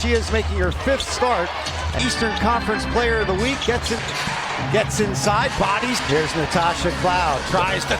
She is making her 5th start. Eastern Conference Player of the Week gets inside, bodies. Here's Natasha Cloud, tries to.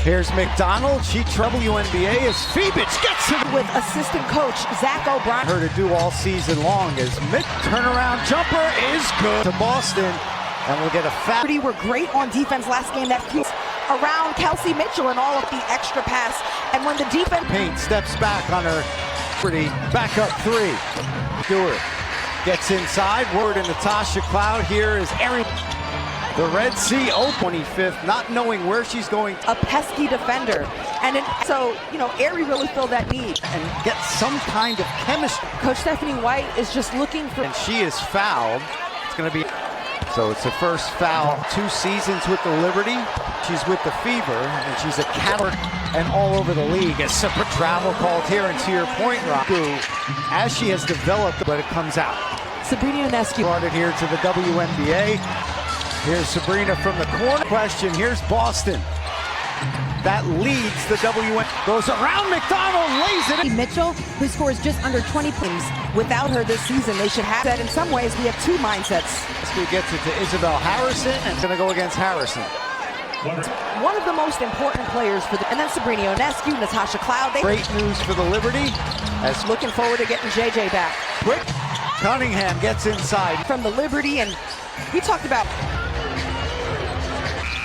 Here's McDonald. She WNBA as Phoebich gets it with assistant coach Zach O'Brien. Her to do all season long as mid turnaround jumper is good to Boston, and we'll get a foul. We were great on defense last game. That feels around Kelsey Mitchell and all of the extra pass. And when the defense paint steps back on her pretty back up 3. Stewart gets inside. Word and Natasha Cloud. Here is Erin. The Red Sea Open 25th, not knowing where she's going. A pesky defender. And so, you know, Aerie really filled that need. And get some kind of chemistry. Coach Stephanie White is just looking for. And she is fouled. It's going to be. So it's her first foul 2 seasons with the Liberty. She's with the Fever, and she's a catalyst and all over the league. A separate travel called here, and to your point, Raku, as she has developed, but it comes out. Sabrina Ionescu brought it here to the WNBA. Here's Sabrina from the corner. Question, here's Boston. That leads the WN. Goes around McDonald, lays it in. Mitchell, who scores just under 20 points. Without her this season, they should have that. In some ways, we have 2 mindsets. Ionescu gets it to Isabel Harrison, and going to go against Harrison. One of the most important players for the. And then Sabrina Ionescu, Natasha Cloud. Great news for the Liberty. As looking forward to getting JJ back. Quick. Cunningham gets inside. From the Liberty, and we talked about.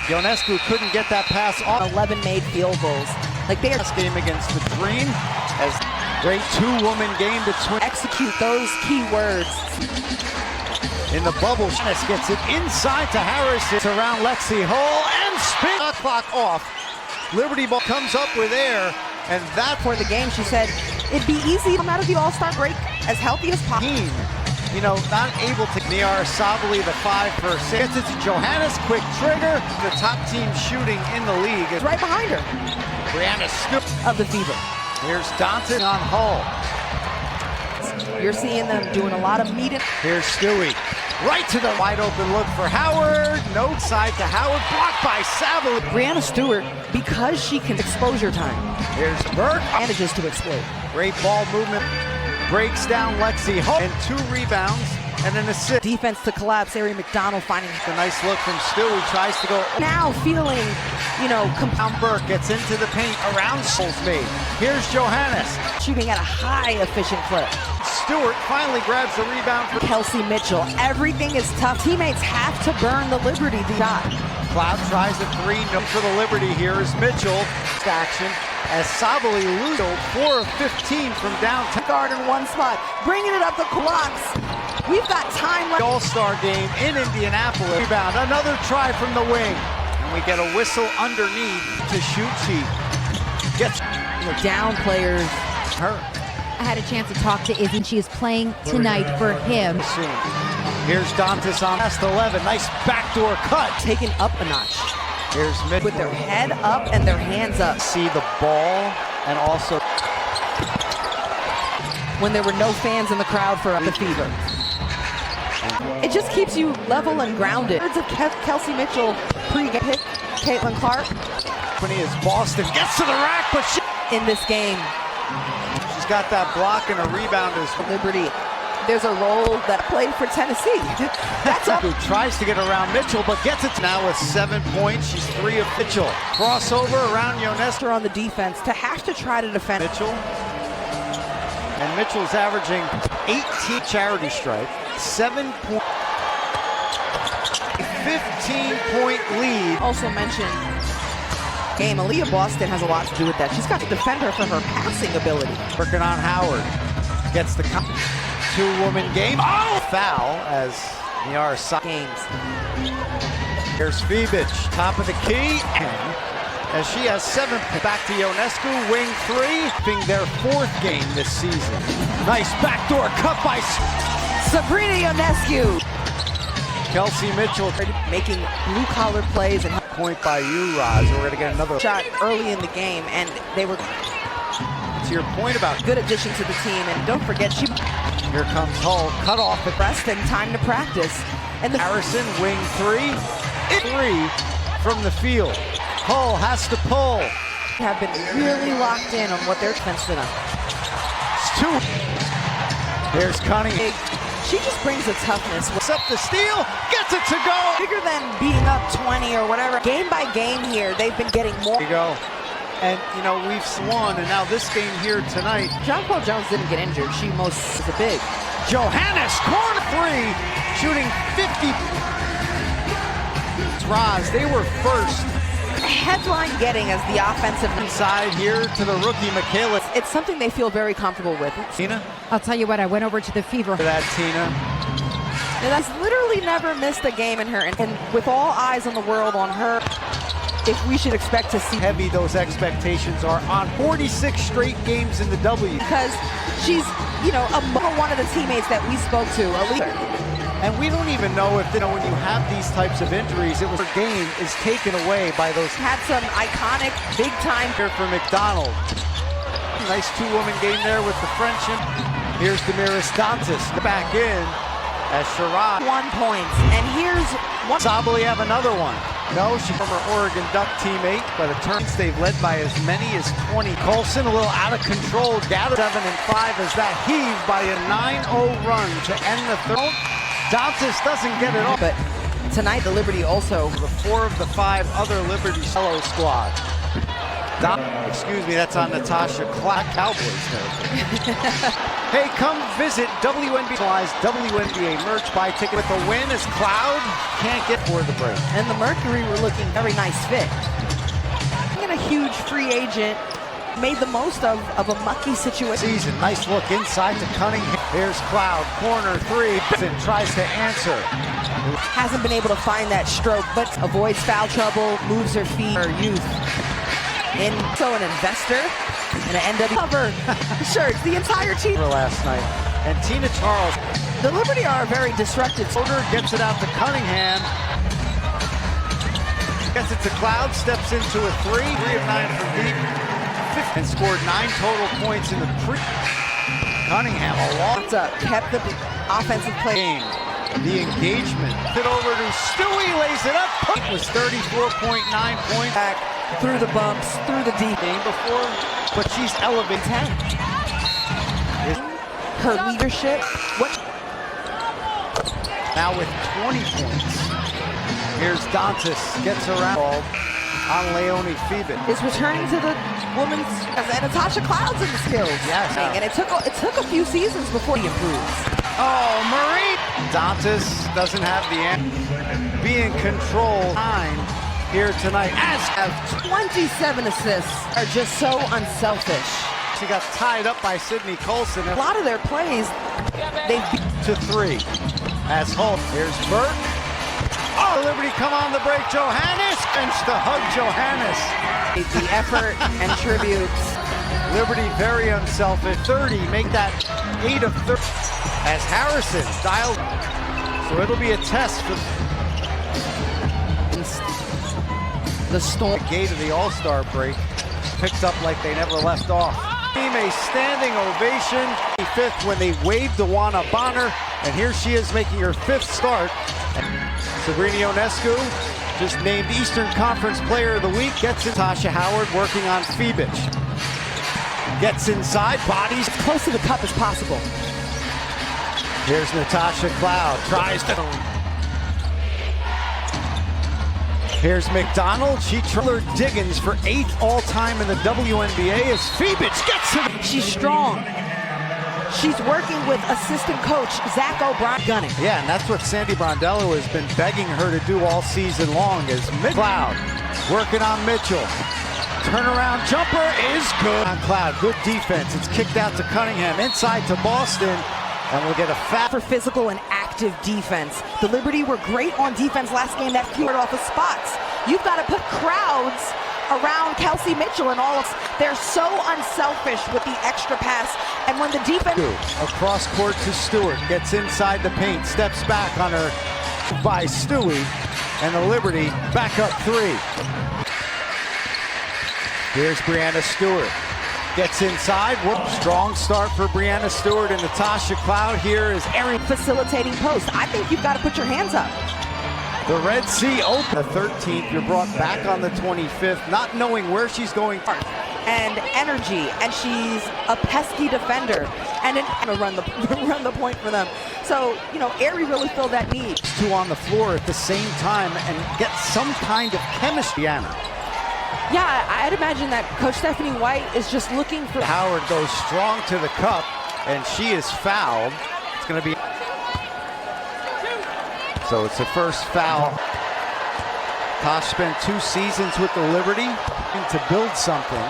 Ionescu couldn't get that pass off. 11 made field goals. Like they are. This game against the Dream, as great 2-woman game between. Execute those key words. In the bubble, Janice gets it inside to Harris. It's around Lexi Hull and spin. Clock off. Liberty ball comes up with air, and that for the game, she said it'd be easy to come out of the All-Star break as healthy as possible. You know, not able to. Niara Sabali, the 5 for 6. Gets it to Johannes, quick trigger. The top team shooting in the league is right behind her. Brianna Snoop of the Fever. Here's Danton on Hull. You're seeing them doing a lot of meeting. Here's Stewie. Right to the wide open look for Howard. No side to Howard. Blocked by Saville. Brianna Stewart, because she can exposure time. Here's Burke. Manages to exploit. Great ball movement. Breaks down Lexi Hull. And 2 rebounds and an assist. Defense to collapse. Aerie McDonald finding a nice look from Stewie. Tries to go. Now feeling, you know, Burke gets into the paint around Solsmade. Here's Johannes. Shooting at a high efficient clip. Stewart finally grabs the rebound for Kelsey Mitchell. Everything is tough. Teammates have to burn the Liberty shot. Cloud tries a 3 for the Liberty. Here is Mitchell. Action as Sabali loses 4 of 15 from downtown. Guard in one spot, bringing it up the clocks. We've got time left. All-Star game in Indianapolis. Rebound, another try from the wing. And we get a whistle underneath to shoot. She gets down players. Her. I had a chance to talk to Izzy. She is playing tonight for him. Here's Dantas on last 11. Nice backdoor cut. Taken up a notch. Here's Mitchell. With their head up and their hands up. See the ball and also when there were no fans in the crowd for the Fever. It just keeps you level and grounded. Words of Kelsey Mitchell pre-hit Caitlin Clark. When he is Boston gets to the rack, but she in this game. She's got that block and a rebound as Liberty. There's a role that played for Tennessee. That's all. Who tries to get around Mitchell, but gets it now with 7 points. She's 3 of Mitchell. Crossover around Ionescu on the defense to have to try to defend Mitchell. And Mitchell's averaging 18 charity stripe, 7 point, 15-point lead. Also mentioned game. Aaliyah Boston has a lot to do with that. She's got to defend her for her passing ability. Working on Howard. Gets the 2-woman game. Oh! Foul as Niara games. Here's Phoebich, top of the key. And as she has 7, back to Ionescu, wing 3. Being their 4th game this season. Nice backdoor cut by Sabrina Ionescu. Kelsey Mitchell making blue-collar plays and point by you, Roz. We're going to get another shot early in the game, and they were. To your point about good addition to the team, and don't forget she. Here comes Hull, cut off the rest and time to practice. And Harrison, wing 3, 3 from the field. Hull has to pull. Have been really locked in on what they're defense tonight. It's 2. Here's Cunningham. She just brings a toughness. What's up the steal? Gets it to go. Bigger than beating up 20 or whatever. Game by game here, they've been getting more. There you go. And, you know, we've won, and now this game here tonight. Jonquel Jones didn't get injured. She most is a big. Johannes, corner three, shooting 50. Raz, they were first. Headline getting as the offensive Inside here to the rookie, Michaela. It's something they feel very comfortable with. Tina? I'll tell you what, I went over to the Fever. For that, Tina. And that's literally never missed a game in her. And with all eyes in the world on her, if we should expect to see Heavy those expectations are on 46 straight games in the W. because she's, you know, one of the teammates that we spoke to, a leader. And we don't even know if, you know, when you have these types of injuries, her game is taken away by those. Had some iconic big time Here for McDonald. Nice two-woman game there with the Frenchman. Here's Damiris Dantas back in as Sherrod. 1 point. And here's one. Sabali have another one. No, she's from her Oregon Duck teammate, but it turns they've led by as many as 20. Colson a little out of control, gathered 7 and 5 as that heaved by a 9-0 run to end the third. Dantas doesn't get it off. But tonight the Liberty also. The 4 of the 5 other Liberty solo squad. Excuse me, that's on Natasha Cowboys territory. Hey, come visit WNBA merch, buy ticket with a win as Cloud can't get for the break. And the Mercury were looking very nice fit. And a huge free agent made the most of a mucky situation. Nice look inside to Cunningham. Here's Cloud, corner three, and tries to answer. Hasn't been able to find that stroke, but avoids foul trouble, moves her feet, her youth. And so an investor and an NW cover shirts, the entire team. Last night. And Tina Charles. The Liberty are very disruptive. Holder gets it out to Cunningham. Gets it to Cloud, steps into a 3 of 9 from deep. And scored 9 total points in the Cunningham a lot. Kept the offensive play. Game. The engagement. Hit over to Stewie, lays it up. It was 34.9 points. Back through the bumps, through the deep. Game before, but she's elevated. Her leadership. Now with 20 points. Here's Dantas, gets around on Leonie Phoebus. Is returning to the women's, and Natasha Cloud's in the skills. Yes. And it took a few seasons before he improves. Oh, Marie! Dantas doesn't have the end. Be in control. Time here tonight. As Have 27 assists are just so unselfish. she got tied up by Sydney Colson. A lot of their plays, they've To 3. As Holt. Here's Burke. Oh, Liberty come on the break. Johannes. Bench to hug Johannes. the effort and tributes. Liberty very unselfish. 30. Make that 8 of 30. As Harrison dialed. So it'll be a test for The Storm. gate of the All-Star break. Picks up like they never left off. Team a standing ovation. 5th when they waved Dewana Bonner, and here she is making her 5th start. Sabrina Ionescu just named Eastern Conference Player of the Week. Gets it. Tasha Howard working on Phoebus. Gets inside, bodies As close to the cup as possible. Here's Natasha Cloud, tries to. Here's McDonald. She Triller Diggins for 8th all-time in the WNBA as Phoebus gets it. She's strong. She's working with assistant coach Zach O'Brien gunning. Yeah, and that's what Sandy Brondello has been begging her to do all season long is Cloud working on Mitchell. Turnaround jumper is good. On Cloud, good defense. It's kicked out to Cunningham, inside to Boston, and we'll get a foul. For physical and active defense. The Liberty were great on defense last game. That cured off of spots. You've got to put crowds around Kelsey Mitchell and all of. They're so unselfish with the extra pass. And when the defense. Across court to Stewart, gets inside the paint, steps back on her by Stewie, and the Liberty back up 3. Here's Brianna Stewart. Gets inside. Whoop. Strong start for Brianna Stewart and Natasha Cloud. Here is Erin Facilitating post. I think you've got to put your hands up. The Red Sea Open. The 13th, you're brought back on the 25th, not knowing where she's going. and energy, and she's a pesky defender, and then run the point for them. So, you know, Aerie really filled that need. Two on the floor at the same time and get some kind of chemistry. Anna. Yeah, I'd imagine that Coach Stephanie White is just looking for... Howard goes strong to the cup, and she is fouled. It's going to be... So it's the first foul. Tosh spent 2 seasons with the Liberty to build something,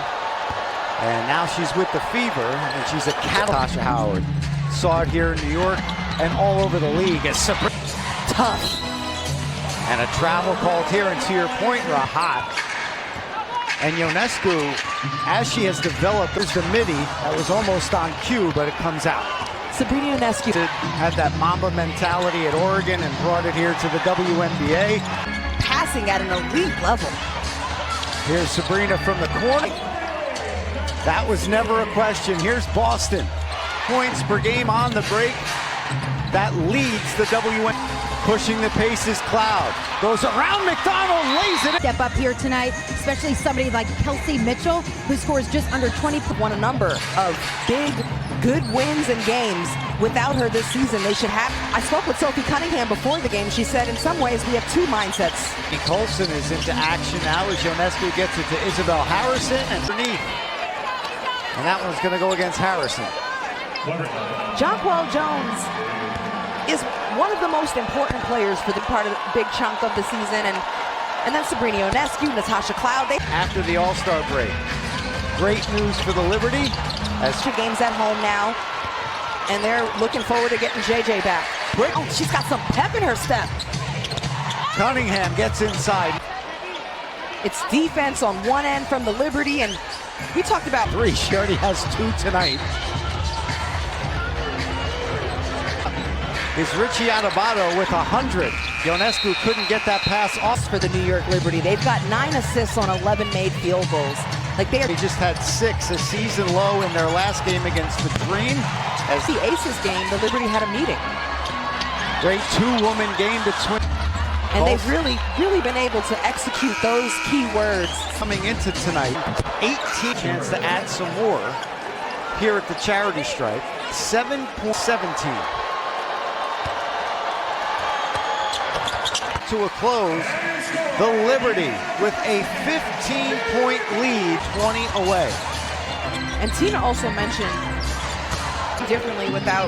and now she's with the Fever, and she's a catalyst. Tasha Howard saw it here in New York and all over the league. It's tough, and a travel called here. And to your point, hot. And Ionescu, as she has developed, there's the midi that was almost on cue, but it comes out. Sabrina Ionescu had that Mamba mentality at Oregon and brought it here to the WNBA. Passing at an elite level. Here's Sabrina from the corner. That was never a question. Here's Boston. Points per game on the break. That leads the WNBA. Pushing the pace is Cloud. Goes around McDonald, lays it. Step up here tonight, especially somebody like Kelsey Mitchell, who scores just under 20. Won a number of big, good wins and games. Without her this season, they should have. I spoke with Sophie Cunningham before the game. She said, in some ways, we have 2 mindsets. Colson is into action now as Ionescu gets it to Isabel Harrison and underneath. And that one's going to go against Harrison. Jonquel Jones is one of the most important players for the part of the big chunk of the season, and then Sabrina Ionescu, Natasha Cloud. After the All-Star break, great news for the Liberty. As 2 games at home now, and they're looking forward to getting JJ back. Quick. Oh, she's got some pep in her step. Cunningham gets inside. It's defense on one end from the Liberty, and we talked about 3. She already has 2 tonight. Is Richie Adebayo with 100. Ionescu couldn't get that pass off for the New York Liberty. They've got 9 assists on 11 made field goals. Like they just had 6, a season low in their last game against the Dream. As the Aces game, the Liberty had a meeting. Great 2-woman game between. And they've really been able to execute those key words. Coming into tonight, 18 chance to add some more here at the charity stripe. 7.17. To a close, the Liberty with a 15-point lead, 20 away. And Tina also mentioned differently without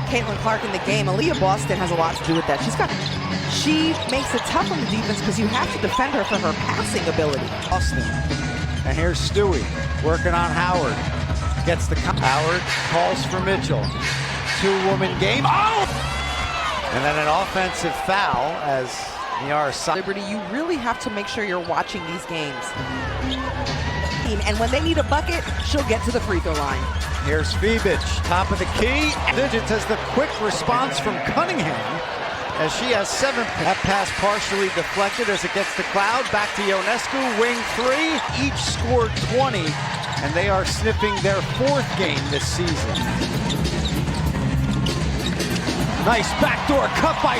Caitlin Clark in the game. Aaliyah Boston has a lot to do with that. She makes it tough on the defense because you have to defend her for her passing ability. Boston, and here's Stewie working on Howard. Gets the Howard, calls for Mitchell. 2-woman game. Oh! And then an offensive foul as Liberty, you really have to make sure you're watching these games. And when they need a bucket, she'll get to the free throw line. Here's Febich, top of the key. Digits has the quick response from Cunningham as she has 7. That pass partially deflected as it gets to Cloud. Back to Ionescu, wing 3. Each scored 20, and they are sniffing their 4th game this season. Nice backdoor cut by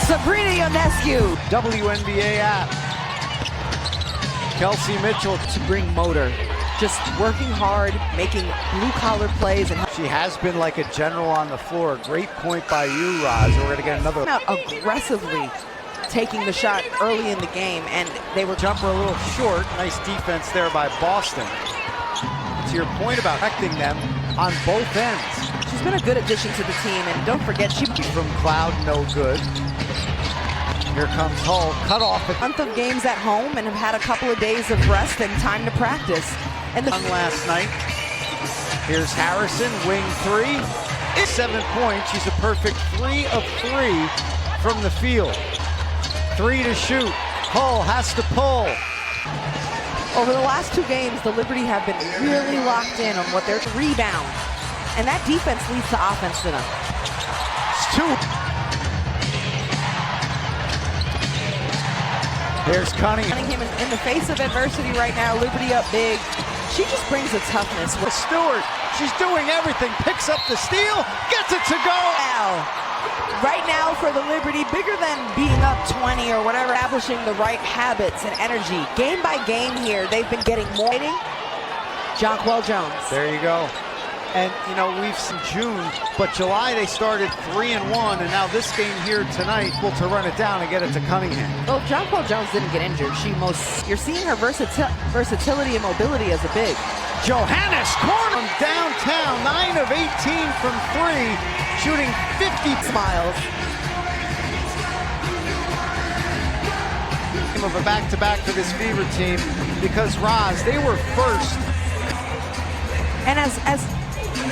Sabrina Ionescu. WNBA app. Kelsey Mitchell to bring motor. Just working hard, making blue-collar plays. And she has been like a general on the floor. Great point by you, Roz. We're going to get another. Aggressively taking the shot early in the game, and they were jumper a little short. Nice defense there by Boston. To your point about affecting them on both ends. She's been a good addition to the team, and don't forget she from Cloud, no good. Here comes Hull, cut off. A month of games at home and have had a couple of days of rest and time to practice. And last night. Here's Harrison, wing 3. It's 7 points. She's a perfect 3 of 3 from the field. 3 to shoot. Hull has to pull. Over the last 2 games, the Liberty have been really locked in on what they're to rebound. And that defense leads to offense for them. It's 2. Here's Cunningham in the face of adversity right now. Liberty up big. She just brings a toughness. Stewart, she's doing everything. Picks up the steal, gets it to go. Wow. Right now for the Liberty, bigger than being up 20 or whatever, establishing the right habits and energy. Game by game here, they've been getting more. Jonquel Jones. There you go. And, you know, we've seen June, but July they started 3-1, and now this game here tonight, to run it down and get it to Cunningham. Well, Jonquel Jones didn't get injured. You're seeing her versatility and mobility as a big. Johannes corner from downtown, 9 of 18 from 3, shooting 50 smiles. Of a back-to-back for this Fever team because they were first. And as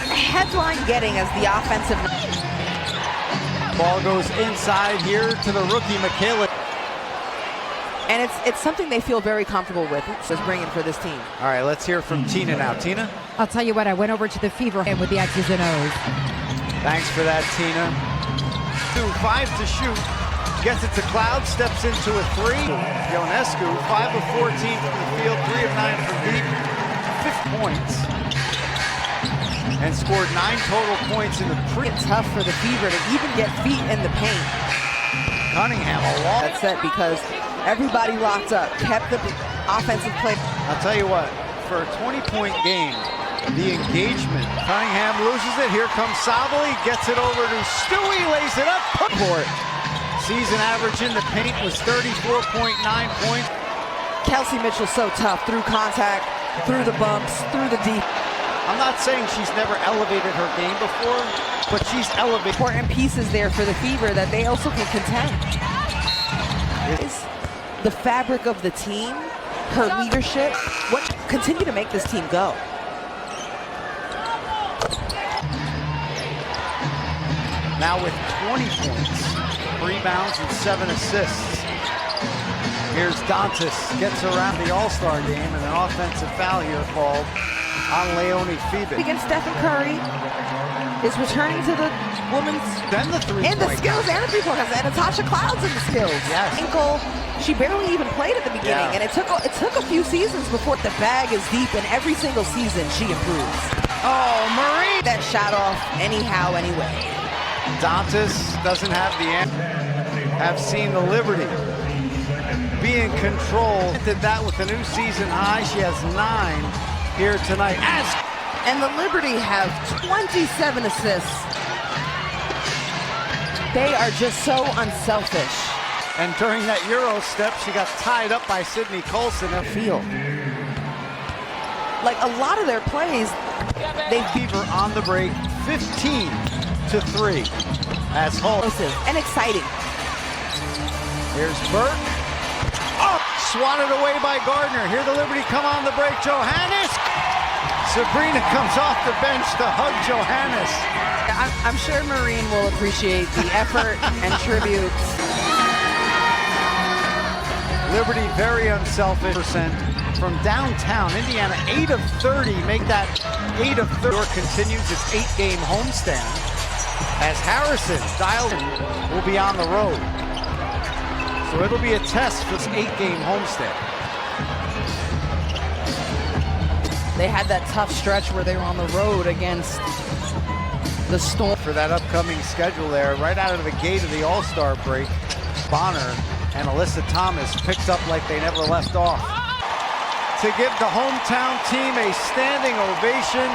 headline getting as the offensive. Ball goes inside here to the rookie Michaela. And it's something they feel very comfortable with. Just bringing for this team. All right, let's hear from Tina now. Tina? I'll tell you what, I went over to the Fever and with the X's and O's. Thanks for that, Tina. 5 to shoot. Gets it to Cloud, steps into a 3. Ionescu, 5 of 14 from the field, 3 of 9 from deep. 50 points. And scored 9 total points in the Tough for the Fever to even get feet in the paint. Cunningham, a long. That's it because everybody locked up, kept the offensive play. I'll tell you what, for a 20-point game, the engagement. Cunningham loses it. Here comes Sabali, gets it over to Stewie, lays it up. Court. Season average in the paint was 34.9 points. Kelsey Mitchell so tough through contact, through the bumps, through the deep. I'm not saying she's never elevated her game before, but she's elevated. Important pieces there for the Fever that they also can contend. It's the fabric of the team, her leadership, what continue to make this team go. Now with 20 points, rebounds and 7 assists. Here's Dantas, gets around the All-Star game, and an offensive foul here called on Leonie Fever. Against Stephen Curry is returning to the women's then the in the skills and the three-point contest, and Natasha Cloud's in the skills. Yes. Ankle, she barely even played at the beginning, and it took a few seasons before the bag is deep, and every single season she improves. Oh, Marie! That shot off anyhow, anyway. Dantas doesn't have the answer. Have seen the Liberty be in control. Did that with a new season high. She has 9 here tonight. And the Liberty have 27 assists. They are just so unselfish. And during that Euro step, she got tied up by Sydney Colson at field. Like a lot of their plays, they Fever on the break, 15 to 3 as Hull. And exciting. Here's Burke. Oh, swatted away by Gardner. Here the Liberty come on the break. Johannes. Sabrina comes off the bench to hug Johannes. I'm sure Marine will appreciate the effort and tribute. Liberty very unselfish. From downtown Indiana, 8 of 30. Make that 8 of 30. Continues its 8-game homestand as Harrison dialed in will be on the road. So it'll be a test for this 8-game homestand. They had that tough stretch where they were on the road against the Storm. For that upcoming schedule there, right out of the gate of the All-Star break, Bonner and Alyssa Thomas picked up like they never left off to give the hometown team a standing ovation.